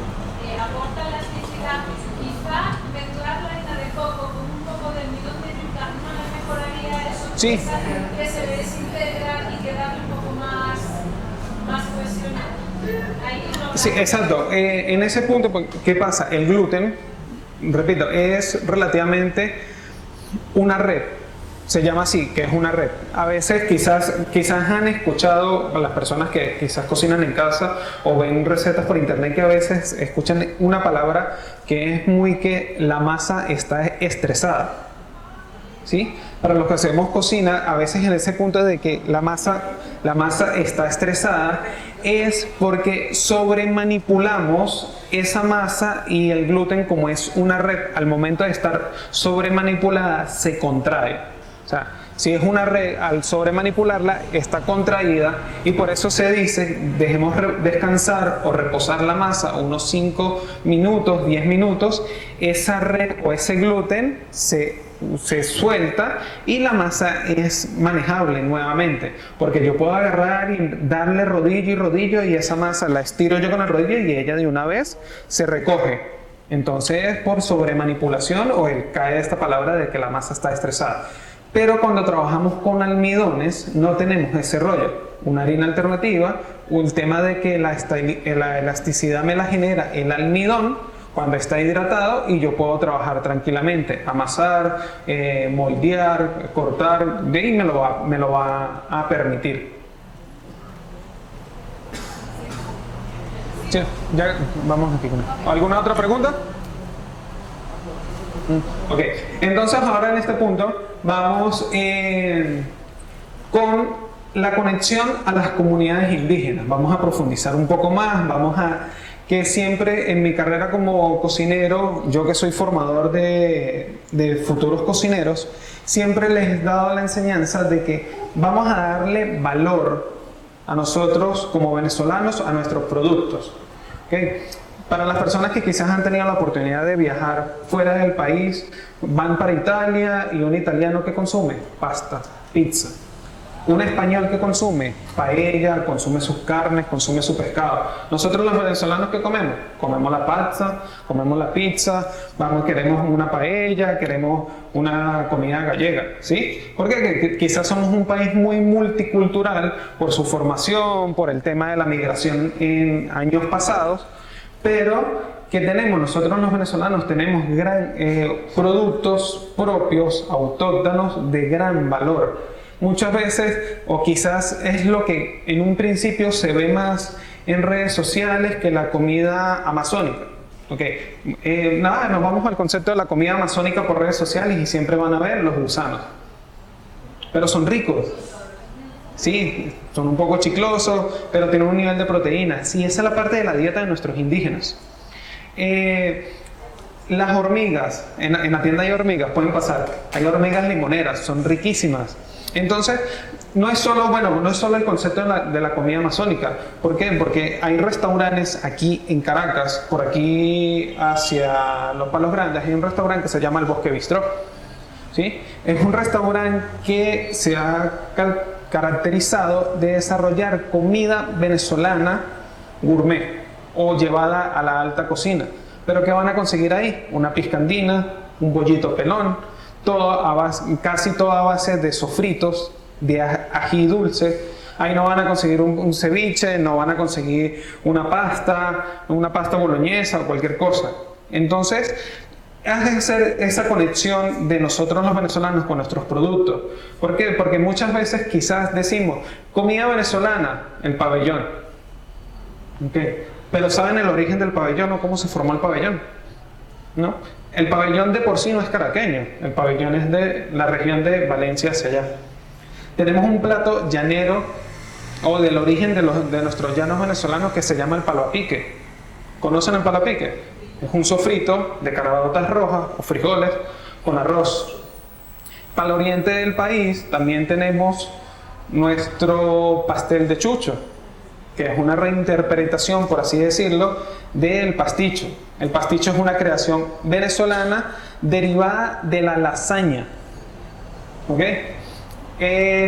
S2: aporta elasticidad, quizá mezclar la harina de coco con un poco de almidón de yuca no le mejoraría eso.
S1: Sí.
S2: Que se desintegra y quedarle un poco más cohesionado.
S1: Sí, exacto. En ese punto, ¿qué pasa? El gluten, repito, es relativamente una red. se llama así, que es una red. A veces quizás han escuchado a las personas que quizás cocinan en casa o ven recetas por internet que a veces escuchan una palabra que es muy que la masa está estresada. ¿Sí? Para los que hacemos cocina, a veces en ese punto de que la masa está estresada es porque sobremanipulamos esa masa y el gluten, como es una red, al momento de estar sobremanipulada se contrae. O sea, si es una red, al sobremanipularla está contraída y por eso se dice dejemos descansar o reposar la masa unos 5 minutos, 10 minutos, esa red o ese gluten se suelta y la masa es manejable nuevamente, porque yo puedo agarrar y darle rodillo y rodillo y esa masa la estiro yo con el rodillo y ella de una vez se recoge. Entonces, por sobremanipulación o cae esta palabra de que la masa está estresada. Pero cuando trabajamos con almidones no tenemos ese rollo. Una harina alternativa, un tema de que la elasticidad me la genera el almidón cuando está hidratado y yo puedo trabajar tranquilamente, amasar, moldear, cortar, de ahí me lo va a permitir. Sí, ya vamos aquí. ¿Alguna otra pregunta? Ok, entonces ahora en este punto vamos con la conexión a las comunidades indígenas. Vamos a profundizar un poco más, que siempre en mi carrera como cocinero, yo que soy formador de futuros cocineros, siempre les he dado la enseñanza de que vamos a darle valor a nosotros como venezolanos, a nuestros productos. ¿Okay? Para las personas que quizás han tenido la oportunidad de viajar fuera del país, van para Italia y un italiano que consume pasta, pizza. Un español que consume paella, consume sus carnes, consume su pescado. Nosotros los venezolanos, ¿qué comemos? Comemos la pasta, comemos la pizza, queremos una paella, queremos una comida gallega, ¿sí? Porque quizás somos un país muy multicultural por su formación, por el tema de la migración en años pasados, pero que tenemos nosotros los venezolanos, tenemos productos propios, autóctonos de gran valor. Muchas veces, o quizás es lo que en un principio se ve más en redes sociales que la comida amazónica. Okay. Nos vamos al concepto de la comida amazónica por redes sociales y siempre van a ver los gusanos. Pero son ricos. Sí, son un poco chiclosos, pero tienen un nivel de proteína. Sí, esa es la parte de la dieta de nuestros indígenas. Las hormigas, en la tienda hay hormigas, pueden pasar. Hay hormigas limoneras, son riquísimas. Entonces, no es solo el concepto de la comida amazónica. ¿Por qué? Porque hay restaurantes aquí en Caracas, por aquí hacia Los Palos Grandes, hay un restaurante que se llama El Bosque Bistró. ¿Sí? Es un restaurante que se ha caracterizado de desarrollar comida venezolana gourmet o llevada a la alta cocina. ¿Pero qué van a conseguir ahí? Una piscandina, un bollito pelón, casi toda a base de sofritos, de ají dulce. Ahí no van a conseguir un ceviche, no van a conseguir una pasta boloñesa o cualquier cosa. Entonces, hace ser esa conexión de nosotros los venezolanos con nuestros productos. ¿Por qué? Porque muchas veces quizás decimos, comida venezolana, el pabellón. ¿Okay? Pero ¿saben el origen del pabellón o cómo se formó el pabellón? ¿No? El pabellón de por sí no es caraqueño, el pabellón es de la región de Valencia hacia allá. Tenemos un plato llanero o del origen de nuestros llanos venezolanos que se llama el palo a pique. ¿Conocen el palo a pique? Es un sofrito de caraotas rojas o frijoles con arroz. Para el oriente del país también tenemos nuestro pastel de chucho, que es una reinterpretación, por así decirlo, del pasticho. El pasticho es una creación venezolana derivada de la lasaña. ¿Okay?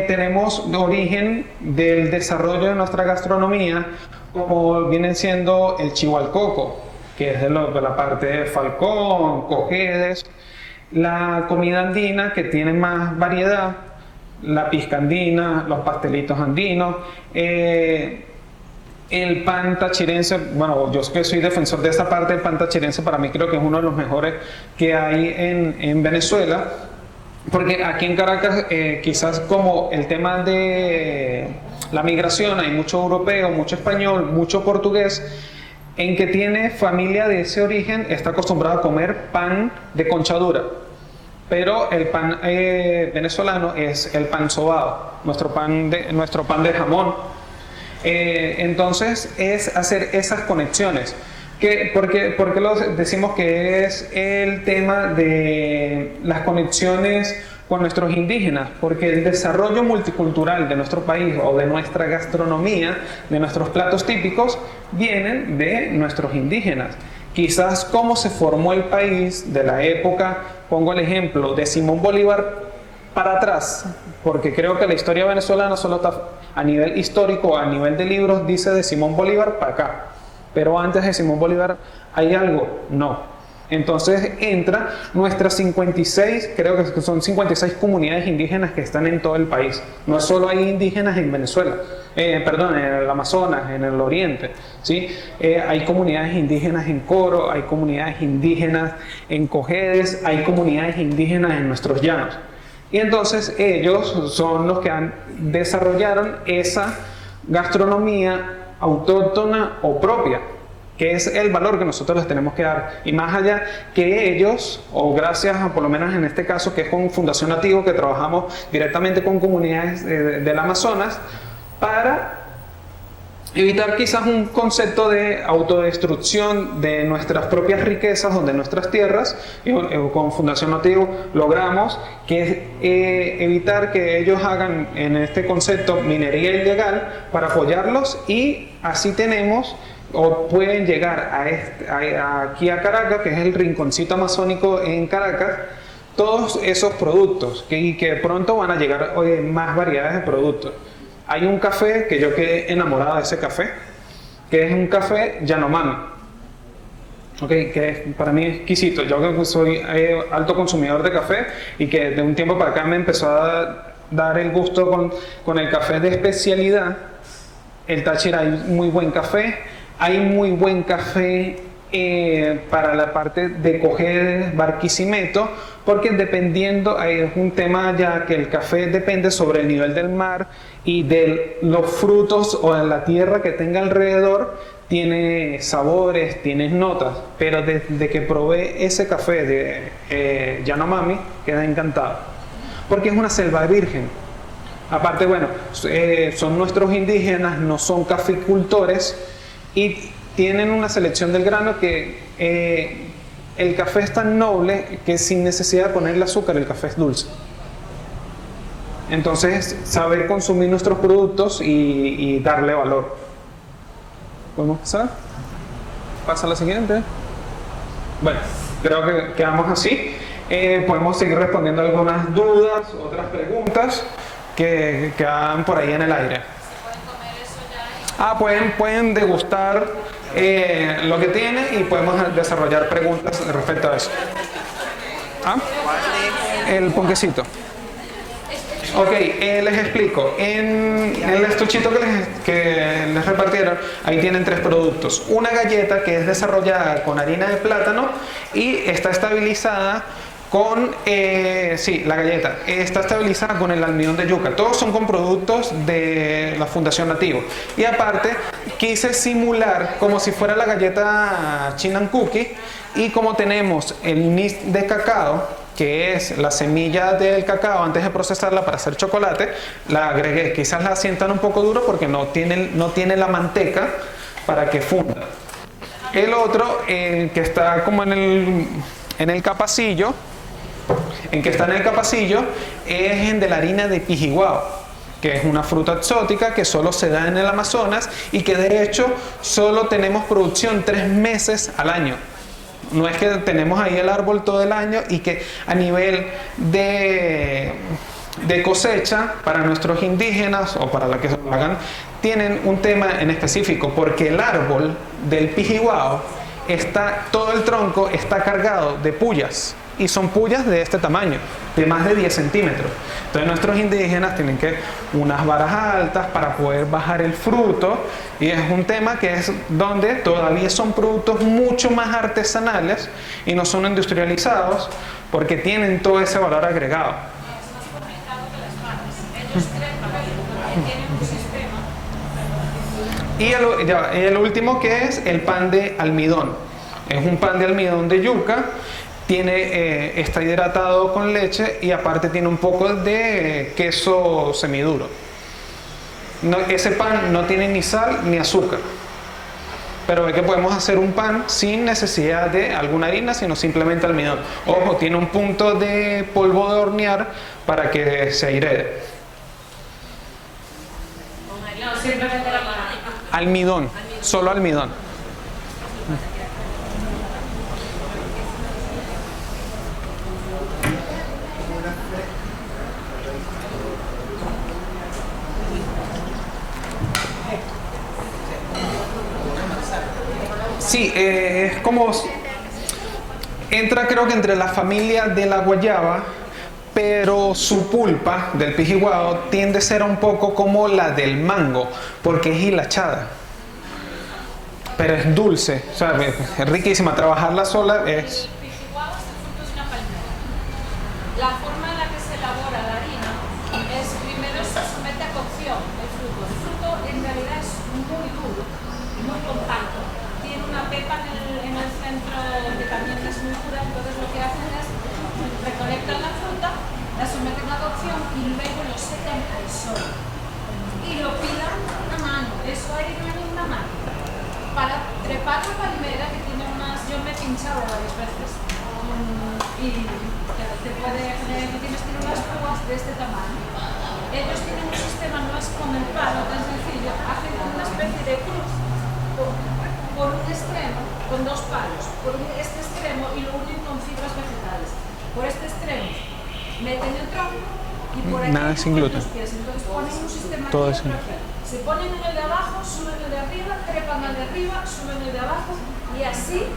S1: Tenemos origen del desarrollo de nuestra gastronomía, como vienen siendo el chihualcoco, que es de la parte de Falcón, Cojedes, la comida andina, que tiene más variedad, la pizca andina, los pastelitos andinos, el pan tachirense. Bueno, yo que soy defensor de esa parte del pan tachirense, para mí creo que es uno de los mejores que hay en Venezuela. porque aquí en Caracas quizás como el tema de la migración, hay mucho europeo, mucho español, mucho portugués, en que tiene familia de ese origen, está acostumbrado a comer pan de conchadura. Pero el pan venezolano es el pan sobado, nuestro pan de jamón. Entonces es hacer esas conexiones. ¿Por qué decimos que es el tema de las conexiones con nuestros indígenas? Porque el desarrollo multicultural de nuestro país o de nuestra gastronomía, de nuestros platos típicos, vienen de nuestros indígenas. Quizás cómo se formó el país de la época, pongo el ejemplo de Simón Bolívar para atrás, porque creo que la historia venezolana solo está a nivel histórico, a nivel de libros, dice de Simón Bolívar para acá. Pero antes de Simón Bolívar, ¿hay algo? No. Entonces entra nuestras 56, creo que son 56 comunidades indígenas que están en todo el país. No solo hay indígenas en Venezuela, en el Amazonas, en el Oriente, ¿sí? Hay comunidades indígenas en Coro, hay comunidades indígenas en Cojedes, hay comunidades indígenas en nuestros llanos. Y entonces ellos son los que desarrollaron esa gastronomía autóctona o propia, que es el valor que nosotros les tenemos que dar. Y más allá que ellos, o gracias a, por lo menos en este caso, que es con Fundación Nativo, que trabajamos directamente con comunidades del Amazonas, para evitar quizás un concepto de autodestrucción de nuestras propias riquezas o de nuestras tierras. Y con Fundación Nativo logramos evitar que ellos hagan en este concepto minería ilegal para apoyarlos, y así tenemos o pueden llegar aquí a Caracas, que es el rinconcito amazónico en Caracas, todos esos productos que pronto van a llegar más variedades de productos. Hay un café que yo quedé enamorado de ese café, que es un café Yanomami, que para mí es exquisito. Yo soy alto consumidor de café y que de un tiempo para acá me empezó a dar el gusto con el café de especialidad. El Táchira hay muy buen café, hay muy buen café para la parte de Cojedes, Barquisimeto, porque dependiendo, es un tema ya que el café depende sobre el nivel del mar y de los frutos o de la tierra que tenga alrededor, tiene sabores, tiene notas, pero desde que probé ese café de Yanomami, quedé encantado, porque es una selva virgen. Aparte, bueno, son nuestros indígenas, no son caficultores, y tienen una selección del grano que el café es tan noble que sin necesidad de ponerle azúcar, el café es dulce. Entonces, saber consumir nuestros productos y darle valor. ¿Podemos pasar? Pasa a la siguiente. Bueno, creo que quedamos así. Podemos seguir respondiendo algunas dudas, otras preguntas que quedan por ahí en el aire. Pueden degustar lo que tiene y podemos desarrollar preguntas respecto a eso. El ponquecito. Ok, les explico. En el estuchito que les repartieron, ahí tienen 3 productos. Una galleta que es desarrollada con harina de plátano y está estabilizada con, la galleta está estabilizada con el almidón de yuca. Todos son con productos de la Fundación Nativo. Y aparte, quise simular como si fuera la galleta Chinan Cookie, y como tenemos el nix de cacao, que es la semilla del cacao antes de procesarla para hacer chocolate, la agregué. Quizás la sientan un poco duro porque no tiene la manteca para que funda. El otro, que está como en el capacillo, es de la harina de pijihuao, que es una fruta exótica que solo se da en el Amazonas y que de hecho solo tenemos producción 3 meses al año. No es que tenemos ahí el árbol todo el año, y que a nivel de cosecha para nuestros indígenas o para la que lo hagan, tienen un tema en específico, porque el árbol del pijihuao todo el tronco está cargado de puyas, y son puyas de este tamaño, de más de 10 centímetros. Entonces nuestros indígenas tienen unas varas altas para poder bajar el fruto, y es un tema que es donde todavía son productos mucho más artesanales y no son industrializados, porque tienen todo ese valor agregado. Y el último, que es el pan de almidón. Es un pan de almidón de yuca. Está hidratado con leche y aparte tiene un poco de queso semiduro. Ese pan no tiene ni sal ni azúcar. Pero ve que podemos hacer un pan sin necesidad de alguna harina, sino simplemente almidón. Ojo, tiene un punto de polvo de hornear para que se airee.
S2: No, simplemente la mano.
S1: Almidón, solo almidón. Sí, es como... Entra, creo que entre la familia de la guayaba, pero su pulpa del pijiguao tiende a ser un poco como la del mango, porque es hilachada. Pero es dulce, o sea, es riquísima. Trabajarla sola es...
S2: El pijiguao es el fruto de una palmera. La forma en la que se elabora la harina es primero se somete a cocción el fruto. El fruto en realidad es muy duro, muy compacto. Tiene una pepa en el centro que también es muy dura, entonces lo que hacen es recolectan la fruta, la someten a cocción y luego lo secan al sol. Y lo pilan a mano, eso hay en una máquina. Para trepar la palmera, que tiene unas... Yo me he pinchado varias veces y tiene unas púas de este tamaño. Ellos tienen un sistema, no es con el palo tan sencillo, hacen una especie de cruz por un extremo, con dos palos, por este extremo y lo unen con fibras vegetales. Por este extremo meten el tronco y por aquí
S1: nada sin gluten.
S2: los pies. Entonces ponen un sistema
S1: Todo
S2: aquí
S1: sin
S2: perfecto. Se ponen en el de abajo, suben el de arriba, trepan al de arriba, suben el de abajo y así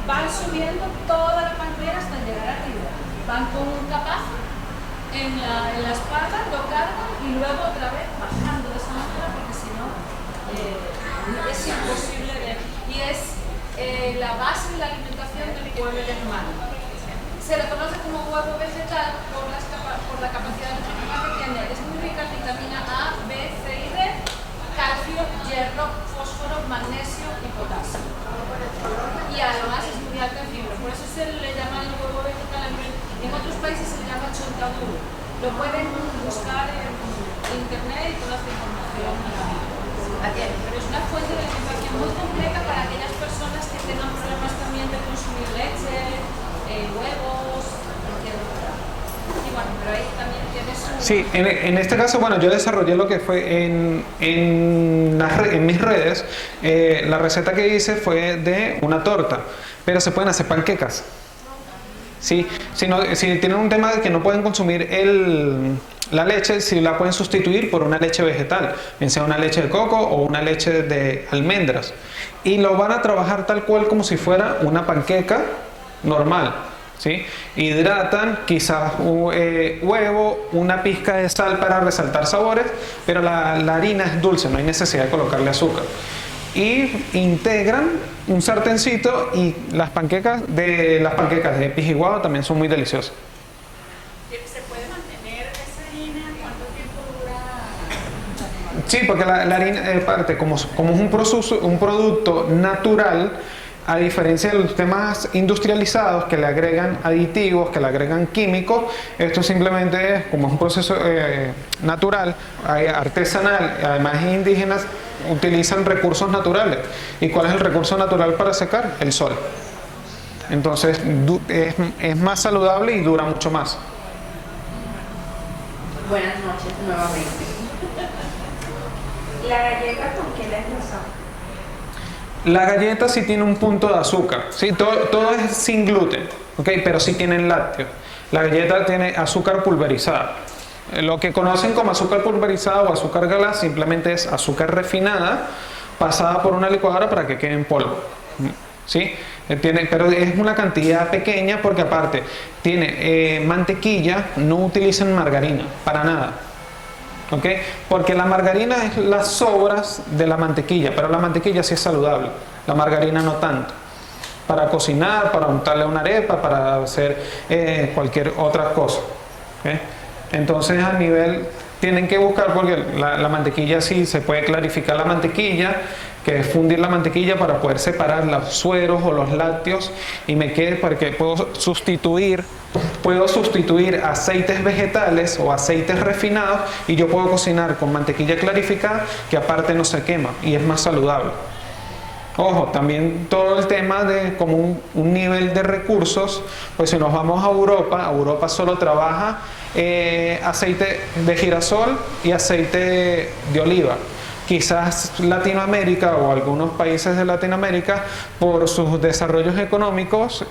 S2: van subiendo toda la palmera hasta llegar arriba. Van con un capaz en la espalda, lo cargan y luego otra vez bajando de esa manera porque si no es imposible de... Y es la base de la alimentación del pueblo alemán. Se le conoce como huevo vegetal por la capacidad nutritiva que tiene. Es muy rica en vitamina A, B, C y D, calcio, hierro, fósforo, magnesio y potasio. Y además es muy alta en fibra, por eso se le llama el huevo vegetal. En otros países se le llama chontaduro. Lo pueden buscar en internet y toda esta información. Pero es una fuente de alimentación muy completa para aquellas personas que tengan problemas también de consumir leche, huevos, cualquier otra. Y bueno, pero ahí también tiene su...
S1: Sí, en este caso, bueno, yo desarrollé lo que fue en mis redes. La receta que hice fue de una torta, pero se pueden hacer panquecas. Sí, si tienen un tema de que no pueden consumir la leche, si la pueden sustituir por una leche vegetal, bien sea una leche de coco o una leche de almendras. Y lo van a trabajar tal cual como si fuera una panqueca normal. ¿Sí? Hidratan, quizás huevo, una pizca de sal para resaltar sabores, pero la harina es dulce, no hay necesidad de colocarle azúcar. Y integran un sartencito y las panquecas de pijiguao también son muy deliciosas.
S4: ¿Se puede mantener esa harina? ¿Cuánto tiempo dura?
S1: Sí, porque la harina, parte, como es un producto natural, a diferencia de los temas industrializados que le agregan aditivos, que le agregan químicos, esto simplemente es como un proceso natural, artesanal, además indígenas utilizan recursos naturales. ¿Y cuál es el recurso natural para secar? El sol. Entonces es más saludable y dura mucho más.
S4: Buenas noches nuevamente. ¿La galleta con qué la endulzamos?
S1: La galleta sí tiene un punto de azúcar, ¿sí? Todo es sin gluten, ¿okay? Pero sí tienen lácteos. La galleta tiene azúcar pulverizada. Lo que conocen como azúcar pulverizada o azúcar glass simplemente es azúcar refinada pasada por una licuadora para que quede en polvo, ¿sí? Pero es una cantidad pequeña porque aparte tiene mantequilla, no utilizan margarina para nada. ¿Okay? Porque la margarina es las sobras de la mantequilla, pero la mantequilla sí es saludable, la margarina no tanto. Para cocinar, para untarle una arepa, para hacer cualquier otra cosa. ¿Okay? Entonces a nivel tienen que buscar, porque la mantequilla sí se puede clarificar la mantequilla, que es fundir la mantequilla para poder separar los sueros o los lácteos y me quede, porque puedo sustituir aceites vegetales o aceites refinados y yo puedo cocinar con mantequilla clarificada que aparte no se quema y es más saludable. Ojo, también todo el tema de como un nivel de recursos, pues si nos vamos a Europa solo trabaja aceite de girasol y aceite de oliva. Quizás Latinoamérica o algunos países de Latinoamérica, por sus desarrollos económicos,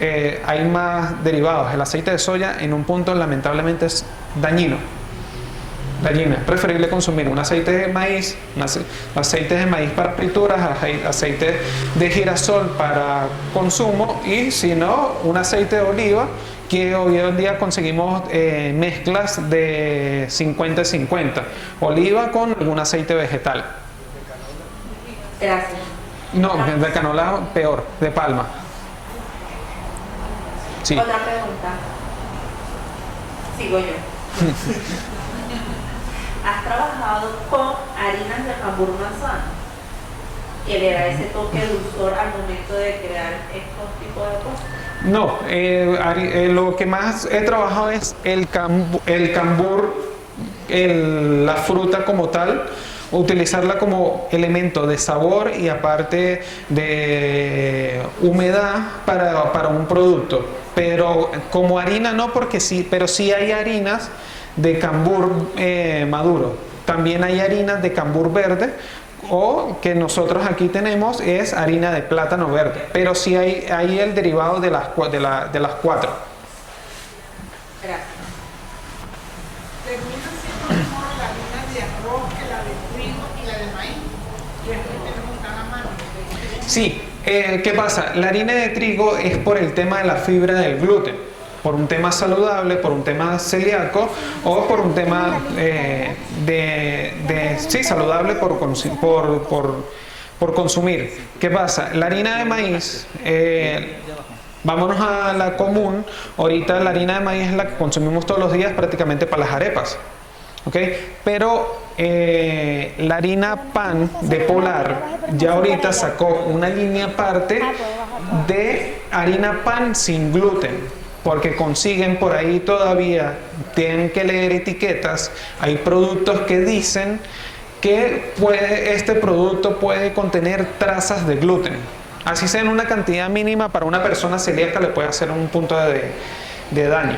S1: hay más derivados. El aceite de soya en un punto lamentablemente es dañino. Es preferible consumir un aceite de maíz, aceite de maíz para frituras, aceite de girasol para consumo y si no, un aceite de oliva, que hoy en día conseguimos mezclas de 50-50, oliva con algún aceite vegetal.
S4: Gracias.
S1: No, de canola peor, de palma. Sí.
S4: Otra pregunta. Sigo yo. ¿Has trabajado con harinas de cambur manzano? Que le da ese toque dulzor al momento de crear estos tipos de cosas.
S1: No, lo que más he trabajado es el cambur, la fruta como tal, utilizarla como elemento de sabor y aparte de humedad para un producto. Pero como harina no, porque sí, pero sí hay harinas de cambur maduro. También hay harinas de cambur verde, o que nosotros aquí tenemos es harina de plátano verde, pero sí hay el derivado de las cuatro.
S4: Gracias.
S6: Termina siendo mejor la harina de arroz que la de trigo y la de maíz. Y es que tenemos cada mano.
S1: Sí, ¿qué pasa? La harina de trigo es por el tema de la fibra del gluten, por un tema saludable, por un tema celíaco o por un tema sí, saludable por consumir. ¿Qué pasa? La harina de maíz, vámonos a la común, ahorita la harina de maíz es la que consumimos todos los días prácticamente para las arepas. ¿Okay? Pero la harina pan de Polar ya ahorita sacó una línea aparte de harina pan sin gluten, porque consiguen por ahí todavía, tienen que leer etiquetas, hay productos que dicen que este producto puede contener trazas de gluten, así sea en una cantidad mínima. Para una persona celíaca le puede hacer un punto de daño.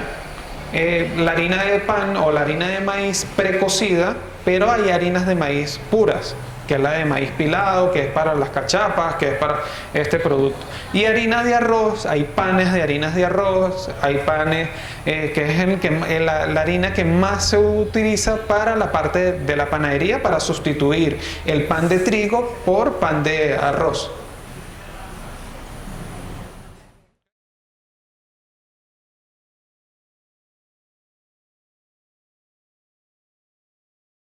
S1: La harina de pan o la harina de maíz precocida, pero hay harinas de maíz puras, que es la de maíz pilado, que es para las cachapas, que es para este producto. Y harina de arroz, hay panes de harinas de arroz, hay panes que es la harina que más se utiliza para la parte de la panadería, para sustituir el pan de trigo por pan de arroz.